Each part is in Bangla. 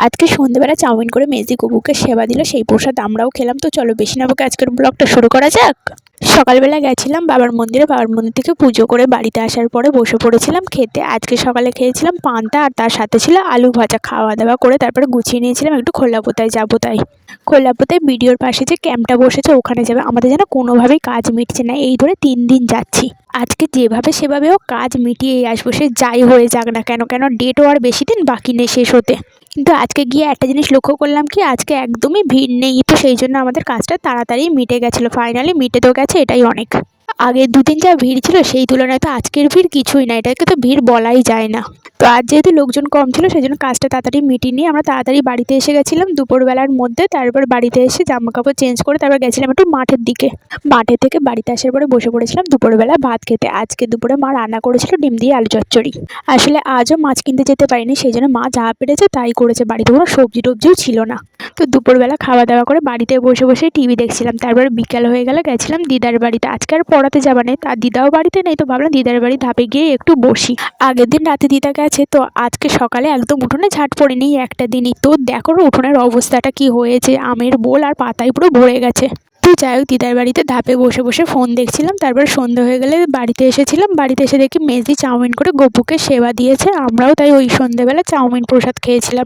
আজকে সন্ধ্যেবেলা চাউমিন করে মেজি গবুকে সেবা দিল, সেই প্রসাদ আমরাও খেলাম। তো চলো বেশি না বকে আজকের ব্লগটা শুরু করা যাক। সকালবেলা গেছিলাম বাবার মন্দিরে, বাবার মন্দির থেকে পুজো করে বাড়িতে আসার পরে বসে পড়েছিলাম খেতে। আজকে সকালে খেয়েছিলাম পান্তা, আর তার সাথে ছিল আলু ভাজা। খাওয়া দাওয়া করে তারপরে গুছিয়ে নিয়েছিলাম একটু খোলাপোতায় যাবো, তাই খোলাপোতায় ভিডিওর পাশে যে ক্যাম্পটা বসেছে ওখানে যাবে। আমাদের যেন কোনোভাবেই কাজ মিটছে না, এই ধরে 3 দিন যাচ্ছি। আজকে যেভাবে সেভাবেও কাজ মিটিয়েই আসবো, সে যাই হয়ে যাক না কেন। ডেটও আর বেশি দিন বাকি নেই শেষ হতে। কিন্তু আজকে গিয়ে একটা জিনিস লক্ষ্য করলাম কি, আজকে একদমই ভিড় নেই। তো সেই জন্য আমাদের কাজটা তাড়াতাড়ি মিটে গেছিলো। ফাইনালি মিটে তো গেছে, এটাই অনেক। আগের 2 দিন যা ভিড় ছিল সেই তুলনায় তো আজকের ভিড় কিছুই না, এটাকে তো ভিড় বলাই যায় না। তো আজ যেহেতু লোকজন কম ছিল সেই জন্য কাজটা তাড়াতাড়ি মিটিয়ে নিয়ে আমরা তাড়াতাড়ি বাড়িতে এসে গেছিলাম দুপুরবেলার মধ্যে। তারপর বাড়িতে এসে জামা কাপড় চেঞ্জ করে তারপর গেছিলাম একটু মাঠের দিকে। মাঠে থেকে বাড়িতে আসার পরে বসে পড়েছিলাম দুপুরবেলা ভাত খেতে। আজকে দুপুরে মা রান্না করেছিল ডিম দিয়ে আলু চচ্চড়ি। আসলে আজও মাছ কিনতে যেতে পারিনি, সেই জন্য মা যা পেরেছে তাই করেছে, বাড়িতে কোনো সবজি টবজিও ছিল না। তো দুপুরবেলা খাওয়া দাওয়া করে বাড়িতে বসে বসে টিভি দেখছিলাম। তারপরে বিকাল হয়ে গেলে গেছিলাম দিদার বাড়িতে। আজকে আর পড়াতে যাওয়া নেই, তার দিদাও বাড়িতে নেই, তো ভাবলাম দিদার বাড়ি ধাপে গিয়ে একটু বসি। আগের দিন রাতে দিদা গেছে, তো আজকে সকালে একদম উঠোনে ঝাঁট পড়েনি একটা দিনই। তো দেখো উঠোনের অবস্থাটা কি হয়েছে, আমের বোল আর পাতায় পুরো ভরে গেছে। তো যাই হোক দিদার বাড়িতে ধাপে বসে বসে ফোন দেখছিলাম। তারপর সন্ধ্যা হয়ে গেলে বাড়িতে এসেছিলাম। বাড়িতে এসে দেখি মেজি চাউমিন করে গপুকে সেবা দিয়েছে, আমরাও তাই ওই সন্ধ্যেবেলা চাউমিন প্রসাদ খেয়েছিলাম।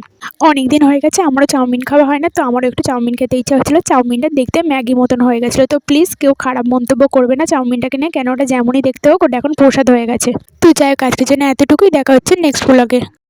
অনেক দিন হয়ে গেছে আমারও চাউমিন খাওয়া হয় না, তো আমারও একটু চাউমিন খেতে ইচ্ছা হচ্ছিলো। চাউমিনটা দেখতে ম্যাগি মতন হয়ে গেছিলো। তো প্লিজ কেউ খারাপ মন্তব্য করবে না চাউমিনটাকে নিয়ে, কেন ওটা যেমনই দেখতে হোক ওটা এখন প্রসাদ হয়ে গেছে। তো যাই হোক আজকের জন্য এতটুকুই, দেখা হচ্ছে নেক্সট ব্লগে।